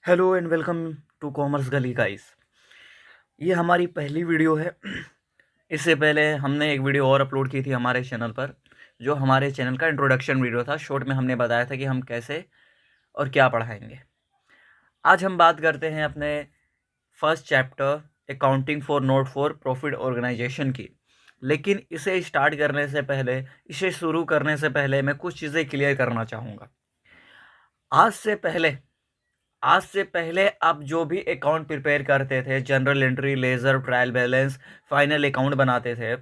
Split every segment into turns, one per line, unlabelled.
Hello and welcome to commerce गली guys. ये हमारी पहली वीडियो है। इससे पहले हमने एक वीडियो और अपलोड की थी हमारे चैनल पर, जो हमारे चैनल का इंट्रोडक्शन वीडियो था। शॉर्ट में हमने बताया था कि हम कैसे और क्या पढ़ाएंगे। आज हम बात करते हैं अपने first chapter accounting for not for profit organisation की। लेकिन इसे स्टार्ट करने से पहले, इसे शुरू करने से पहले मैं कुछ चीज़ें क्लियर करना चाहूँगा। आज से पहले आज से पहले आप जो भी अकाउंट प्रिपेयर करते थे, general entry, ledger, trial balance, final account बनाते थे,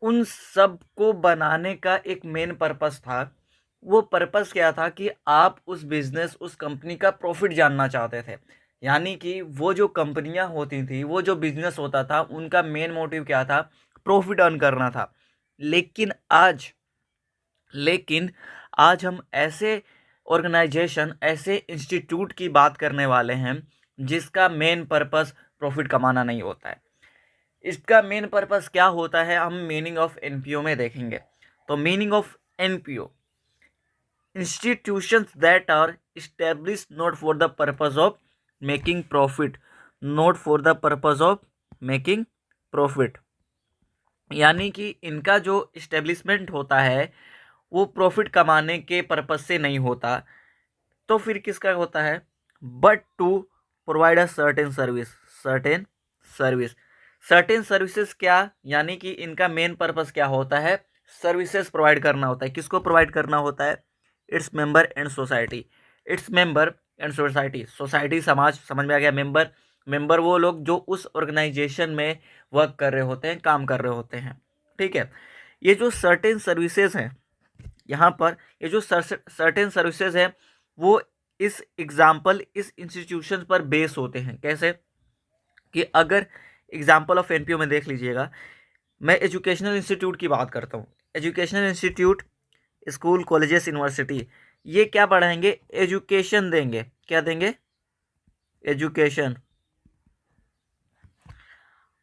उन सब को बनाने का एक मेन पर्पस था। वो पर्पस क्या था कि आप उस बिजनेस, उस कंपनी का प्रॉफिट जानना चाहते थे। यानी कि वो जो कंपनियां होती थी, वो जो बिजनेस होता था, उनका मेन मोटिव क्या था? प्रॉफिट अर्न करना था। लेकिन आज लेकिन आज हम ऐसे ऑर्गेनाइजेशन, ऐसे इंस्टीट्यूट की बात करने वाले हैं जिसका मेन पर्पस प्रॉफिट कमाना नहीं होता है। इसका मेन पर्पस क्या होता है, हम मीनिंग ऑफ एनपीओ में देखेंगे। तो meaning of NPO: institutions that are established not for the purpose of making profit, not for the purpose of making profit. यानी कि इनका जो इस्टेब्लिशमेंट होता है वो प्रॉफिट कमाने के पर्पज से नहीं होता। तो फिर किसका होता है? But to provide a certain service. Certain service certain services क्या? यानी कि इनका मेन पर्पस क्या होता है? सर्विसेज प्रोवाइड करना होता है। किसको प्रोवाइड करना होता है? Its member and society. Its member and society. Society, समाज, समझ में आ गया। मेंबर, मेंबर वो लोग जो उस ऑर्गेनाइजेशन में वर्क कर रहे होते हैं, काम कर रहे होते हैं। ठीक है। ये जो सर्टेन सर्विसेज हैं, यहाँ पर ये जो सर्टेन सर्विसेज हैं, वो इस एग्जाम्पल, इस इंस्टीट्यूशन पर बेस होते हैं। कैसे? कि अगर एग्जाम्पल ऑफ एनपीओ में देख लीजिएगा, मैं एजुकेशनल इंस्टीट्यूट की बात करता हूँ। Educational institute, school, colleges, university, ये क्या पढ़ाएंगे? एजुकेशन देंगे। क्या देंगे? एजुकेशन।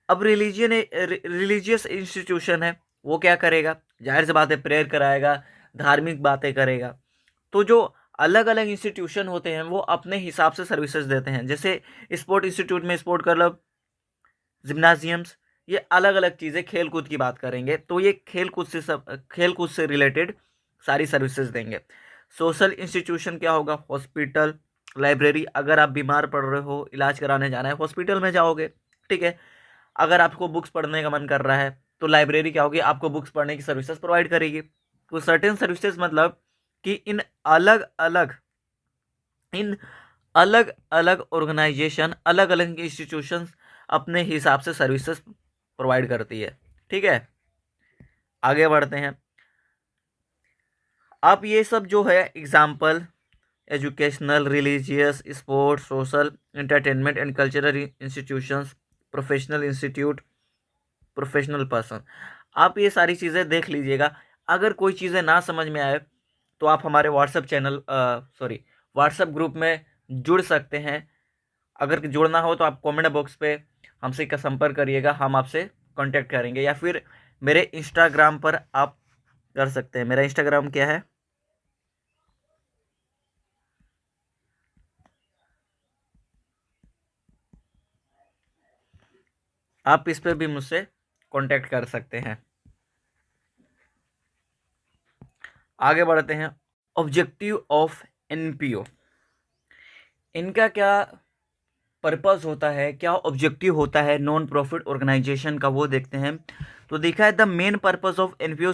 अब रिलीजियस इंस्टीट्यूशन है, वो क्या करेगा? जाहिर सी बात है, प्रेयर कराएगा, धार्मिक बातें करेगा। तो जो अलग अलग इंस्टीट्यूशन होते हैं वो अपने हिसाब से सर्विसेज देते हैं। जैसे स्पोर्ट इंस्टीट्यूट में स्पोर्ट क्लब, जिम्नाजियम्स, ये अलग अलग चीज़ें, खेल कूद की बात करेंगे तो ये खेल कूद से रिलेटेड सारी सर्विसेज देंगे। सोशल इंस्टीट्यूशन क्या होगा? Hospital, library. अगर आप बीमार पड़ रहे हो, इलाज कराने जाना है, हॉस्पिटल में जाओगे। ठीक है। अगर आपको बुक्स पढ़ने का मन कर रहा है तो लाइब्रेरी क्या होगी? आपको बुक्स पढ़ने की सर्विसेज प्रोवाइड करेगी। तो सर्टेन सर्विसेज मतलब कि अलग अलग इन अलग अलग ऑर्गेनाइजेशन, अलग अलग इंस्टीट्यूशंस अपने हिसाब से सर्विसेज प्रोवाइड करती है। ठीक है। आगे बढ़ते हैं। अब ये सब जो है example, educational, religious, sports, social, entertainment and cultural institutions, professional institute, professional person, आप ये सारी चीज़ें देख लीजिएगा। अगर कोई चीज़ें ना समझ में आए तो आप हमारे व्हाट्सएप ग्रुप में जुड़ सकते हैं। अगर जुड़ना हो तो आप कमेंट बॉक्स पे हमसे का संपर्क करिएगा, हम आपसे कांटेक्ट करेंगे। या फिर मेरे इंस्टाग्राम पर आप कर सकते हैं। मेरा इंस्टाग्राम क्या है? आप इस पे भी मुझसे कांटेक्ट कर सकते हैं। आगे बढ़ते हैं। ऑब्जेक्टिव ऑफ एनपीओ, इनका क्या पर्पस होता है, क्या ऑब्जेक्टिव होता है नॉन प्रॉफिट ऑर्गेनाइजेशन का, वो देखते हैं। तो देखा है, the main purpose of NPO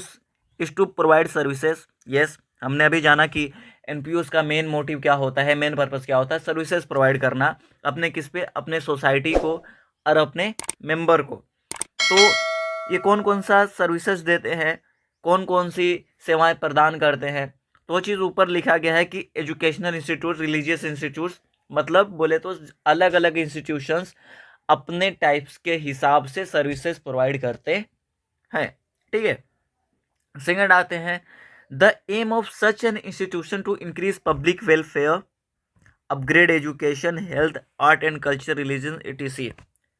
is to provide services. Yes, हमने अभी जाना कि एनपीओ का मेन मोटिव क्या होता है, मेन पर्पस क्या होता है? सर्विसेज प्रोवाइड करना। अपने किस पे? अपने सोसाइटी को और अपने मेंबर को। तो ये कौन कौन सा सर्विसेज देते हैं, कौन कौन सी सेवाएं प्रदान करते हैं? तो वो चीज़ ऊपर लिखा गया है कि एजुकेशनल इंस्टीट्यूट, रिलीजियस इंस्टीट्यूट, मतलब बोले तो अलग अलग इंस्टीट्यूशंस अपने टाइप्स के हिसाब से सर्विसेज प्रोवाइड करते हैं। ठीक है। सेकंड आते हैं, the aim of such an institution to increase public welfare, upgrade education, health, art and culture, religion, etc.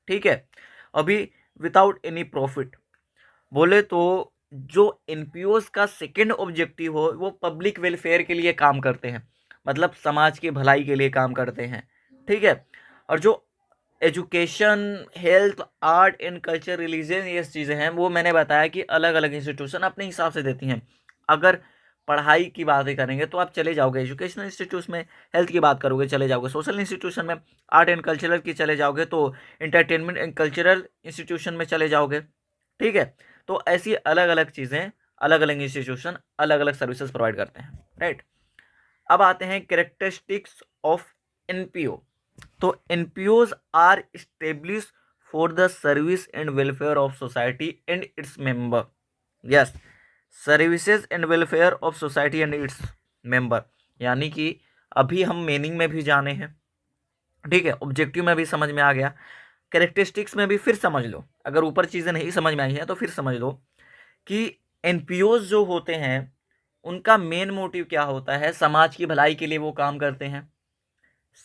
ठीक है। अभी विदाउट एनी प्रॉफिट, बोले तो जो एनपीओस का सेकंड ऑब्जेक्टिव हो वो पब्लिक वेलफेयर के लिए काम करते हैं, मतलब समाज की भलाई के लिए काम करते हैं। ठीक है। और जो education, health, art and culture, religion, ये चीज़ें हैं वो मैंने बताया कि अलग अलग इंस्टीट्यूशन अपने हिसाब से देती हैं। अगर पढ़ाई की बातें करेंगे तो आप चले जाओगे एजुकेशनल इंस्टीट्यूट में, हेल्थ की बात करोगे चले जाओगे सोशल इंस्टीट्यूशन में, आर्ट एंड कल्चरल की चले जाओगे तो इंटरटेनमेंट एंड कल्चरल इंस्टीट्यूशन में चले जाओगे। ठीक है। तो ऐसी अलग अलग चीज़ें, अलग अलग इंस्टीट्यूशन अलग अलग सर्विसेज प्रोवाइड करते हैं, राइट। अब आते हैं कैरेक्टरिस्टिक्स ऑफ एनपीओ। तो NPOs are establish for the service and welfare of society and its member. Yes, services and welfare of society and its member, यानी कि अभी हम मीनिंग में भी जाने हैं, ठीक है, ऑब्जेक्टिव में भी समझ में आ गया, कैरेक्टरिस्टिक्स में भी फिर समझ लो। अगर ऊपर चीज़ें नहीं समझ में आई हैं तो फिर समझ लो कि एनपीओज जो होते हैं उनका मेन मोटिव क्या होता है। समाज की भलाई के लिए वो काम करते हैं,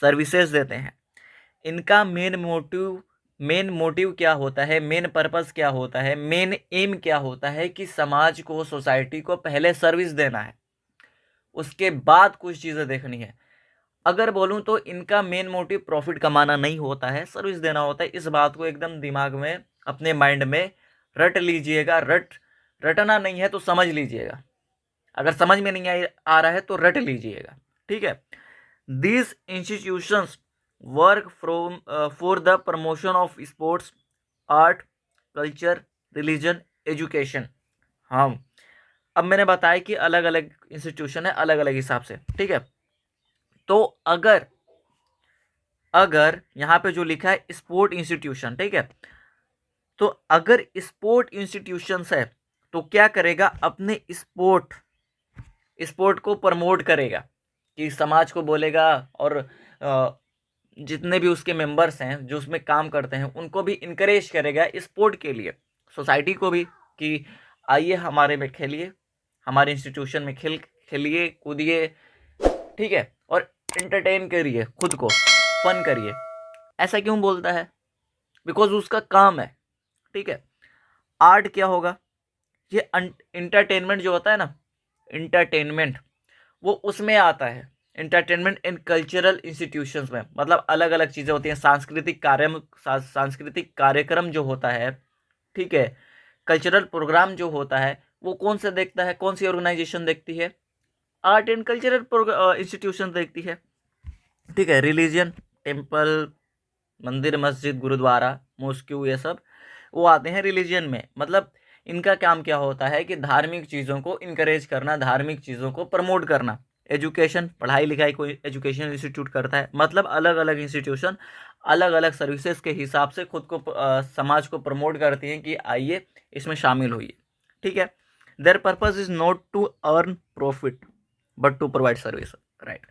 सर्विसेज देते हैं। इनका मेन मोटिव क्या होता है, मेन पर्पस क्या होता है, मेन एम क्या होता है कि समाज को, सोसाइटी को पहले सर्विस देना है, उसके बाद कुछ चीज़ें देखनी है। अगर बोलूं तो इनका मेन मोटिव प्रॉफिट कमाना नहीं होता है, सर्विस देना होता है। इस बात को एकदम दिमाग में, अपने माइंड में रट लीजिएगा। रटना नहीं है तो समझ लीजिएगा, अगर समझ में नहीं आ रहा है तो रट लीजिएगा, ठीक है। These institutions work for the promotion of sports, art, culture, religion, education। हाँ, अब मैंने बताया कि अलग अलग इंस्टीट्यूशन है, अलग अलग हिसाब से, ठीक है। तो अगर अगर यहाँ पे जो लिखा है स्पोर्ट इंस्टीट्यूशन, ठीक है, तो अगर स्पोर्ट इंस्टीट्यूशंस है तो क्या करेगा, अपने स्पोर्ट को प्रमोट करेगा, कि समाज को बोलेगा और जितने भी उसके मेंबर्स हैं जो उसमें काम करते हैं उनको भी इनकरेज करेगा स्पोर्ट के लिए, सोसाइटी को भी, कि आइए हमारे में खेलिए, हमारे इंस्टीट्यूशन में खेलिए कूदिए, ठीक है, और एंटरटेन करिए, खुद को फन करिए। ऐसा क्यों बोलता है, बिकॉज उसका काम है, ठीक है। आर्ट क्या होगा, ये इंटरटेनमेंट जो होता है ना, इंटरटेनमेंट वो उसमें आता है, एंटरटेनमेंट एंड कल्चरल इंस्टीट्यूशंस में। मतलब अलग अलग चीज़ें होती हैं, सांस्कृतिक कार्यक्रम जो होता है, ठीक है, कल्चरल प्रोग्राम जो होता है वो कौन सा देखता है, कौन सी ऑर्गेनाइजेशन देखती है, आर्ट एंड कल्चरल इंस्टीट्यूशन देखती है, ठीक है। रिलीजन, टेम्पल, मंदिर, मस्जिद, गुरुद्वारा, मॉस्क्यू, ये सब वो आते हैं रिलीजन में। मतलब इनका काम क्या होता है कि धार्मिक चीज़ों को इनकरेज करना, धार्मिक चीज़ों को प्रमोट करना। एजुकेशन, पढ़ाई लिखाई को एजुकेशन इंस्टीट्यूट करता है। मतलब अलग अलग इंस्टीट्यूशन अलग अलग सर्विसेज के हिसाब से खुद को समाज को प्रमोट करती हैं कि आइए इसमें शामिल होइए, ठीक है। Their purpose is not to earn profit but to provide service, right.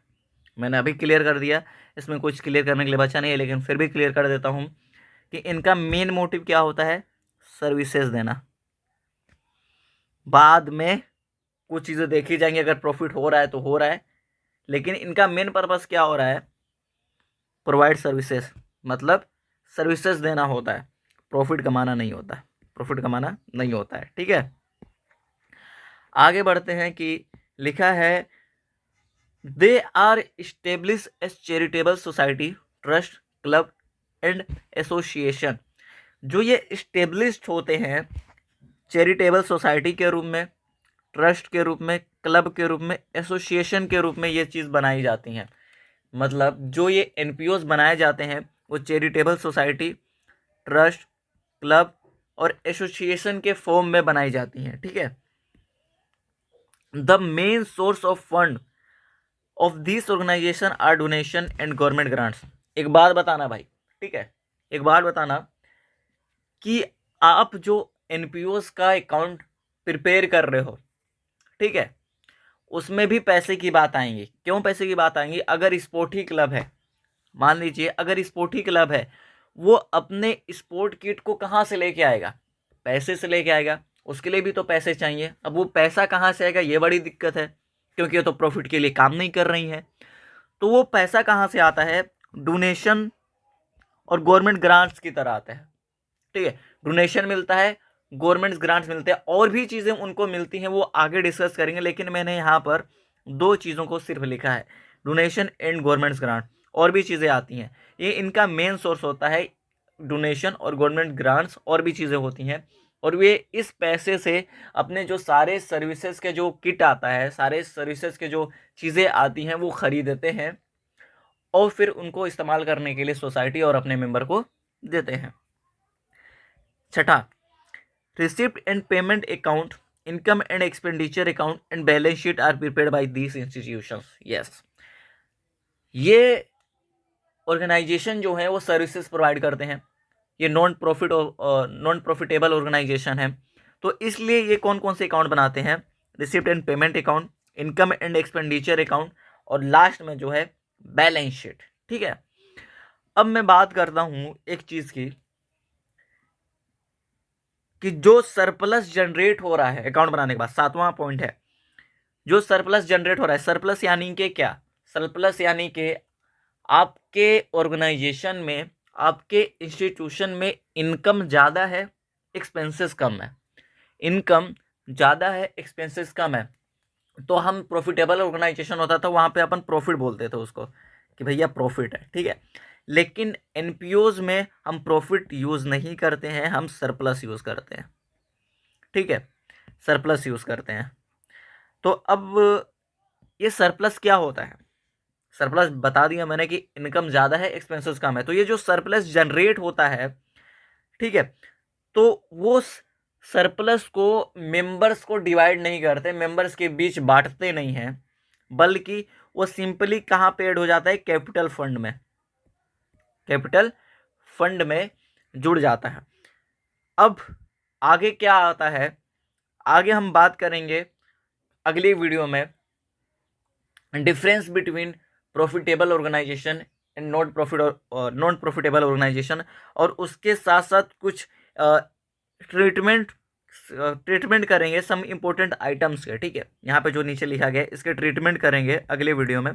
मैंने अभी क्लियर कर दिया, इसमें कुछ क्लियर करने के लिए बचा नहीं है, लेकिन फिर भी क्लियर कर देता हूँ कि इनका मेन मोटिव क्या होता है, सर्विसेज देना। बाद में कुछ चीज़ें देखी जाएंगी, अगर प्रॉफिट हो रहा है तो हो रहा है, लेकिन इनका मेन पर्पस क्या हो रहा है, प्रोवाइड सर्विसेज, मतलब सर्विसेज देना होता है, प्रॉफिट कमाना नहीं होता है, प्रॉफिट कमाना नहीं होता है, ठीक है। आगे बढ़ते हैं कि लिखा है they are establish as charitable society, trust, club and association. जो ये एस्टेब्लिश्ड होते हैं चैरिटेबल सोसाइटी के रूप में, ट्रस्ट के रूप में, क्लब के रूप में, एसोसिएशन के रूप में ये चीज़ बनाई जाती हैं। मतलब जो ये एनपीओज बनाए जाते हैं वो चैरिटेबल सोसाइटी, ट्रस्ट, क्लब और एसोसिएशन के फॉर्म में बनाई जाती हैं, ठीक है। The main source of fund of this organisation are donation and government grants. एक बात बताना भाई, ठीक है, एक बात बताना कि आप जो एनपीओज का अकाउंट प्रिपेयर कर रहे हो, ठीक है, उसमें भी पैसे की बात आएंगी। क्यों पैसे की बात आएंगी, अगर स्पोर्टी क्लब है, मान लीजिए अगर स्पोर्टी क्लब है, वो अपने स्पोर्ट किट को कहाँ से लेके आएगा, पैसे से लेके आएगा, उसके लिए भी तो पैसे चाहिए। अब वो पैसा कहाँ से आएगा, ये बड़ी दिक्कत है, क्योंकि ये तो प्रॉफिट के लिए काम नहीं कर रही है। तो वो पैसा कहाँ से आता है, डोनेशन और गवर्नमेंट ग्रांट्स की तरह आता है, ठीक है। डोनेशन मिलता है, गवर्नमेंट ग्रांट्स मिलते हैं, और भी चीज़ें उनको मिलती हैं, वो आगे डिस्कस करेंगे। लेकिन मैंने यहाँ पर दो चीज़ों को सिर्फ लिखा है, डोनेशन एंड गवर्नमेंट ग्रांट। और भी चीज़ें आती हैं। ये इनका मेन सोर्स होता है डोनेशन और गवर्नमेंट ग्रांट्स और भी चीज़ें होती हैं, और वे इस पैसे से अपने जो सारे सर्विसेज के जो किट आता है, सारे सर्विसेज के जो चीज़ें आती हैं वो खरीदते हैं और फिर उनको इस्तेमाल करने के लिए सोसाइटी और अपने मेंबर को देते हैं। छठा, receipt and payment account, income and expenditure account and balance sheet are prepared by these institutions. Yes, ये ऑर्गेनाइजेशन जो है वो सर्विसेज प्रोवाइड करते हैं, ये नॉन प्रॉफिटेबल ऑर्गेनाइजेशन है, तो इसलिए ये कौन कौन से अकाउंट बनाते हैं? Receipt and payment account, income and expenditure account और लास्ट में जो है बैलेंस शीट। ठीक है, अब मैं बात करता हूं एक चीज की कि जो सरप्लस जनरेट हो रहा है अकाउंट बनाने के बाद, सातवां पॉइंट है, जो सरप्लस जनरेट हो रहा है, सरप्लस यानी कि क्या? सरप्लस यानी कि आपके ऑर्गेनाइजेशन में, आपके इंस्टीट्यूशन में इनकम ज़्यादा है, एक्सपेंसेस कम है, इनकम ज़्यादा है, एक्सपेंसेस कम है, तो हम प्रॉफिटेबल ऑर्गेनाइजेशन होता था वहाँ पे अपन प्रॉफिट बोलते थे उसको कि भैया प्रॉफिट है। ठीक है, लेकिन एनपीओज में हम प्रॉफिट यूज़ नहीं करते हैं, हम सरप्लस यूज़ करते हैं। ठीक है, सरप्लस यूज़ करते हैं। तो अब ये सरप्लस क्या होता है? सरप्लस बता दिया मैंने कि इनकम ज़्यादा है, एक्सपेंसेस कम है, तो ये जो सरप्लस जनरेट होता है, ठीक है, तो वो सरप्लस को मेंबर्स को डिवाइड नहीं करते, मेंबर्स के बीच बांटते नहीं हैं, बल्कि वो सिंपली कहाँ पे ऐड हो जाता है? कैपिटल फंड में, कैपिटल फंड में जुड़ जाता है। अब आगे क्या आता है, आगे हम बात करेंगे अगली वीडियो में difference between profitable organisation and non profitable organisation, और उसके साथ साथ कुछ ट्रीटमेंट करेंगे सम इम्पोर्टेंट आइटम्स के। ठीक है, यहाँ पे जो नीचे लिखा गया है इसके ट्रीटमेंट करेंगे अगले वीडियो में।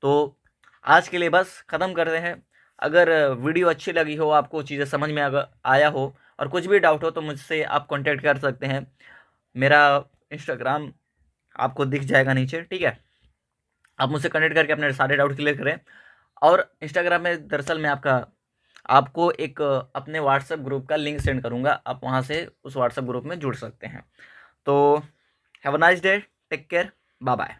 तो आज के लिए बस ख़त्म करते हैं। अगर वीडियो अच्छी लगी हो, आपको चीज़ें समझ में अगर आया हो और कुछ भी डाउट हो तो मुझसे आप कांटेक्ट कर सकते हैं। मेरा इंस्टाग्राम आपको दिख जाएगा नीचे। ठीक है, आप मुझसे कनेक्ट करके अपने सारे डाउट क्लियर करें। और इंस्टाग्राम में दरअसल मैं आपको एक अपने व्हाट्सएप ग्रुप का लिंक सेंड करूंगा, आप वहां से उस व्हाट्सएप ग्रुप में जुड़ सकते हैं। तो have a nice day, take care, bye bye.